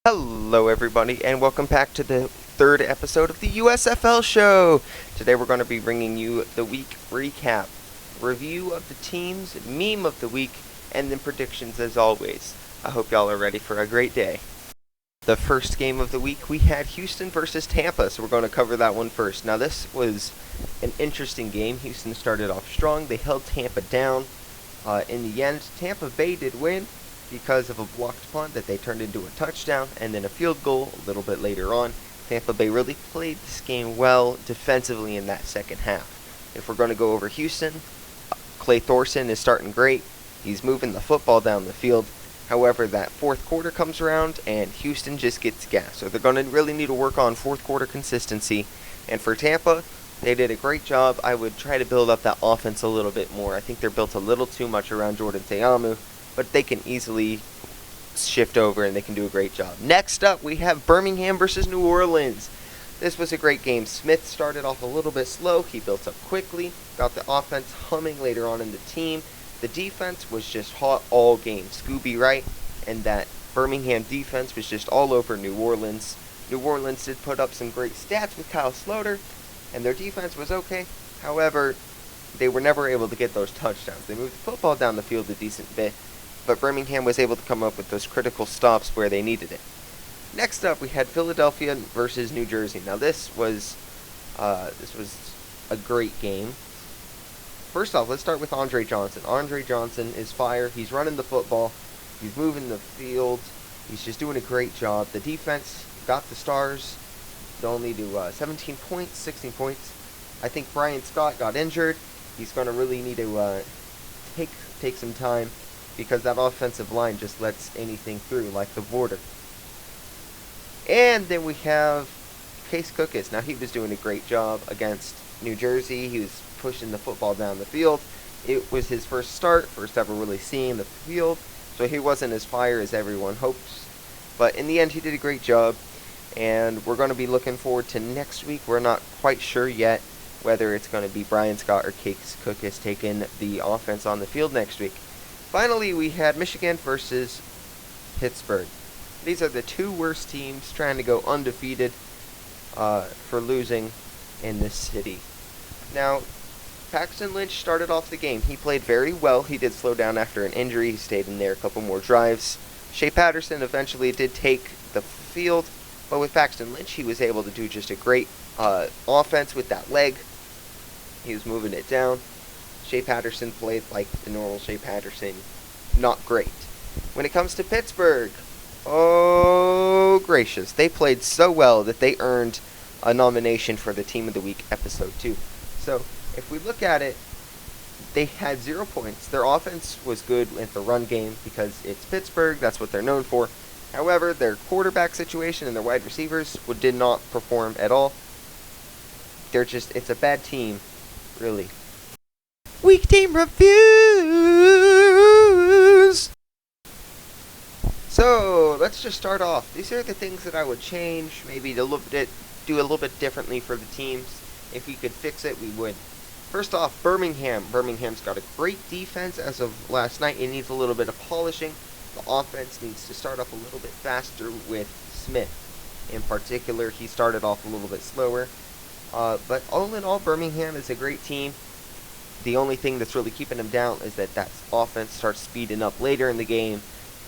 Hello, everybody, and welcome back to the third episode of the USFL show. Today, we're going to be bringing you the week recap, review of the teams, meme of the week, and then predictions as always. I hope y'all are ready for a great day. The first game of the week, we had Houston versus Tampa, so we're going to cover that one first. Now, this was an interesting game. Houston started off strong. They held Tampa down. In the end, Tampa Bay did win because of a blocked punt that they turned into a touchdown, and then a field goal a little bit later on. Tampa Bay really played this game well defensively in that second half. If we're going to go over Houston, Clay Thorson is starting great. He's moving the football down the field. However, that fourth quarter comes around, and Houston just gets gas. So they're going to really need to work on fourth quarter consistency. And for Tampa, they did a great job. I would try to build up that offense a little bit more. I think they're built a little too much around Jordan Teamu, but they can easily shift over and they can do a great job. Next up, we have Birmingham versus New Orleans. This was a great game. Smith started off a little bit slow. He built up quickly, got the offense humming later on in the team. The defense was just hot all game. Scooby Wright and that Birmingham defense was just all over New Orleans. New Orleans did put up some great stats with Kyle Sloter, and their defense was okay. However, they were never able to get those touchdowns. They moved the football down the field a decent bit, but Birmingham was able to come up with those critical stops where they needed it. Next up, we had Philadelphia versus New Jersey. Now, this was a great game. First off, let's start with Andre Johnson. Andre Johnson is fire. He's running the football. He's moving the field. He's just doing a great job. The defense got the Stars only to 17 points, 16 points. I think Brian Scott got injured. He's going to really need to take some time because that offensive line just lets anything through, like the border. And then we have Case Cookus. Now, he was doing a great job against New Jersey. He was pushing the football down the field. It was his first ever really seeing the field, so he wasn't as fire as everyone hopes. But in the end, he did a great job, and we're going to be looking forward to next week. We're not quite sure yet whether it's going to be Brian Scott or Case Cookus taking the offense on the field next week. Finally, we had Michigan versus Pittsburgh. These are the two worst teams trying to go undefeated for losing in this city. Now, Paxton Lynch started off the game. He played very well. He did slow down after an injury. He stayed in there a couple more drives. Shea Patterson eventually did take the field, but with Paxton Lynch, he was able to do just a great offense with that leg. He was moving it down. Shea Patterson played like the normal Shea Patterson. Not great. When it comes to Pittsburgh, oh gracious. They played so well that they earned a nomination for the Team of the Week episode 2. So, if we look at it, they had 0 points. Their offense was good with the run game because it's Pittsburgh. That's what they're known for. However, their quarterback situation and their wide receivers did not perform at all. It's a bad team, really. Week team reviews! So, let's just start off. These are the things that I would change, maybe do a little bit differently for the teams. If we could fix it, we would. First off, Birmingham. Birmingham's got a great defense as of last night. It needs a little bit of polishing. The offense needs to start off a little bit faster with Smith. In particular, he started off a little bit slower. But all in all, Birmingham is a great team. The only thing that's really keeping them down is that offense starts speeding up later in the game.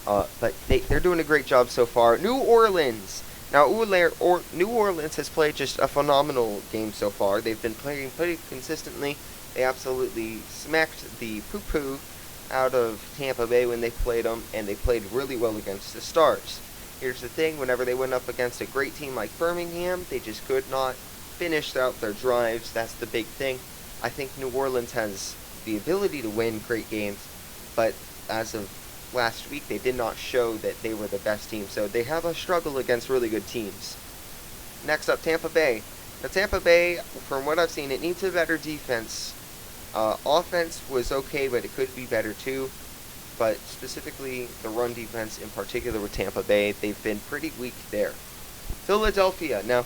But they're doing a great job so far. New Orleans. Now, New Orleans has played just a phenomenal game so far. They've been playing pretty consistently. They absolutely smacked the poo-poo out of Tampa Bay when they played them, and they played really well against the Stars. Here's the thing, whenever they went up against a great team like Birmingham, they just could not finish out their drives. That's the big thing. I think New Orleans has the ability to win great games, but as of last week, they did not show that they were the best team, so they have a struggle against really good teams. Next up, Tampa Bay. Now, Tampa Bay, from what I've seen, it needs a better defense. Offense was okay, but it could be better too. But specifically, the run defense in particular with Tampa Bay, they've been pretty weak there. Philadelphia. Now,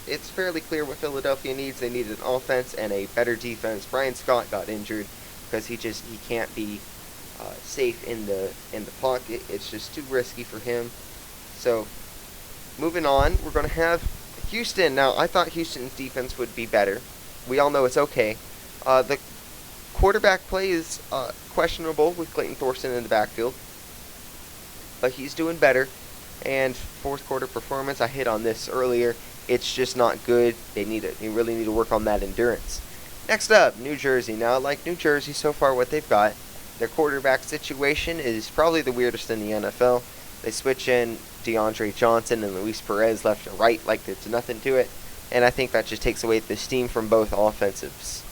it's fairly clear what Philadelphia needs. They need an offense and a better defense. Brian Scott got injured because he can't be safe in the pocket. It's just too risky for him. So moving on, we're going to have Houston. Now, I thought Houston's defense would be better. We all know it's okay. The quarterback play is questionable with Clayton Thorson in the backfield, but he's doing better. And fourth quarter performance, I hit on this earlier. It's just not good. They really need to work on that endurance. Next up, New Jersey. Now, I like New Jersey so far. What they've got, their quarterback situation is probably the weirdest in the NFL. They switch in DeAndre Johnson and Luis Perez left and right like there's nothing to it, and I think that just takes away the steam from both offensives.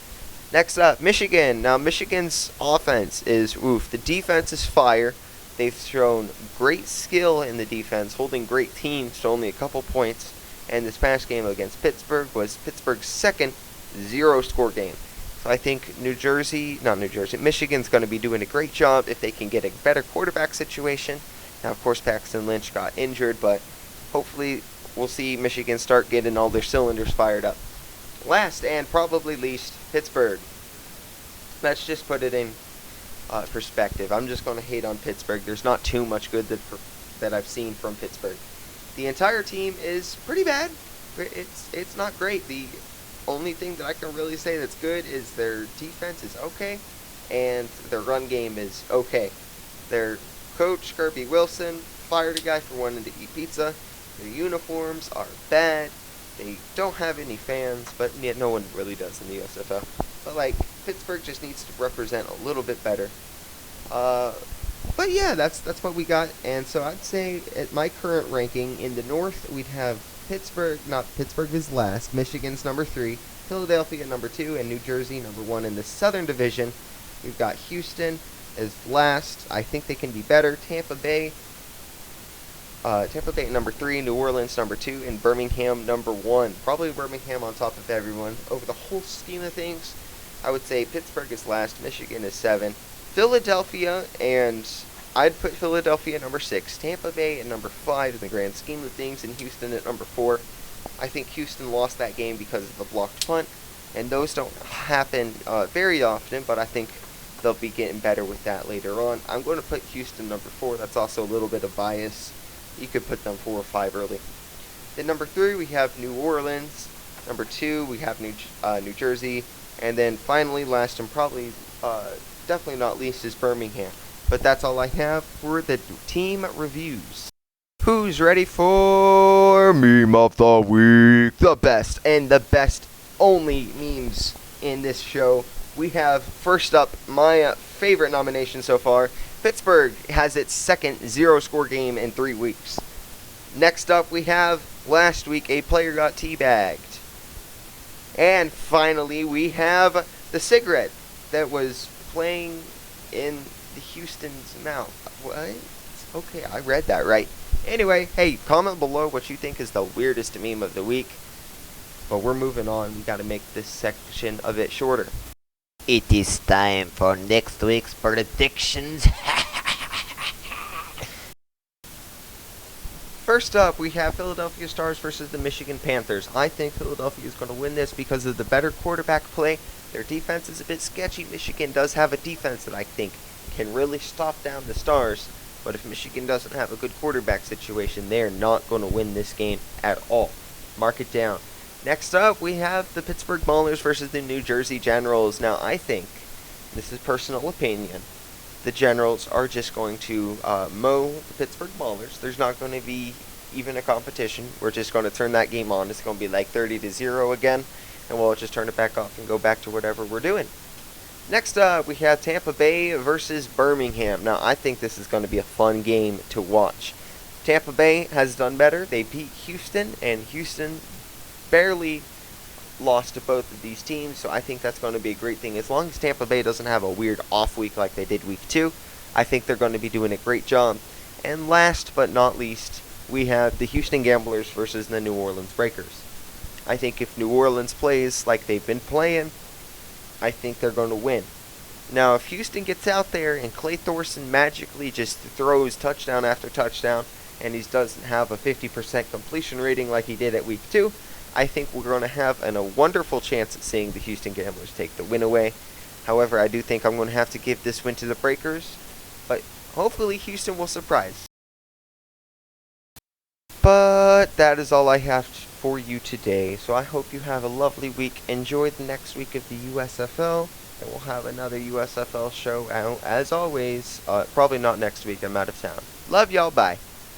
Next up, Michigan. Now, Michigan's offense is oof. The defense is fire. They've shown great skill in the defense, holding great teams to only a couple points. And this past game against Pittsburgh was Pittsburgh's second zero-score game. So I think Michigan's going to be doing a great job if they can get a better quarterback situation. Now, of course, Paxton Lynch got injured, but hopefully we'll see Michigan start getting all their cylinders fired up. Last and probably least, Pittsburgh. Let's just put it in perspective. I'm just going to hate on Pittsburgh. There's not too much good that I've seen from Pittsburgh. The entire team is pretty bad. It's not great. The only thing that I can really say that's good is their defense is okay, and their run game is okay. Their coach, Kirby Wilson, fired a guy for wanting to eat pizza. Their uniforms are bad. They don't have any fans, but yeah, no one really does in the USFL. But Pittsburgh just needs to represent a little bit better. But yeah, that's what we got. And so I'd say at my current ranking in the North, we'd have Pittsburgh is last, Michigan's number 3, Philadelphia number 2, and New Jersey number 1 in the Southern Division. We've got Houston as last. I think they can be better. Tampa Bay number 3, New Orleans number 2, and Birmingham number 1. Probably Birmingham on top of everyone. Over the whole scheme of things, I would say Pittsburgh is last, Michigan is 7, Philadelphia, and I'd put Philadelphia at number 6, Tampa Bay at number 5 in the grand scheme of things, and Houston at number 4. I think Houston lost that game because of the blocked punt, and those don't happen very often, but I think they'll be getting better with that later on. I'm going to put Houston number 4. That's also a little bit of bias. You could put them 4 or 5 early. Then number 3, we have New Orleans. Number 2, we have New Jersey. And then finally, last and probably definitely not least, is Birmingham. But that's all I have for the team reviews. Who's ready for Meme of the Week? The best, and the best only memes in this show. We have, first up, my favorite nomination so far. Pittsburgh has its second zero-score game in 3 weeks. Next up, we have, last week, a player got teabagged. And finally, we have the cigarette that was playing in the Houston's mouth. What? Okay, I read that right. Anyway, hey, comment below what you think is the weirdest meme of the week. But we're moving on. We got to make this section a bit shorter. It is time for next week's predictions. First up, we have Philadelphia Stars versus the Michigan Panthers. I think Philadelphia is going to win this because of the better quarterback play. Their defense is a bit sketchy. Michigan does have a defense that I think can really stop down the Stars. But if Michigan doesn't have a good quarterback situation, they're not going to win this game at all. Mark it down. Next up, we have the Pittsburgh Maulers versus the New Jersey Generals. Now, I think, this is personal opinion, the Generals are just going to mow the Pittsburgh Maulers. There's not going to be even a competition. We're just going to turn that game on. It's going to be like 30-0 again, and we'll just turn it back off and go back to whatever we're doing. Next up, we have Tampa Bay versus Birmingham. Now, I think this is going to be a fun game to watch. Tampa Bay has done better. They beat Houston, and Houston barely lost to both of these teams, so I think that's going to be a great thing. As long as Tampa Bay doesn't have a weird off week like they did week 2, I think they're going to be doing a great job. And last but not least, we have the Houston Gamblers versus the New Orleans Breakers. I think if New Orleans plays like they've been playing, I think they're going to win. Now, if Houston gets out there and Clay Thorson magically just throws touchdown after touchdown, and he doesn't have a 50% completion rating like he did at week 2, I think we're going to have a wonderful chance at seeing the Houston Gamblers take the win away. However, I do think I'm going to have to give this win to the Breakers, but hopefully Houston will surprise. But that is all I have for you today. So I hope you have a lovely week. Enjoy the next week of the USFL. And we'll have another USFL show out, as always. Probably not next week. I'm out of town. Love y'all. Bye.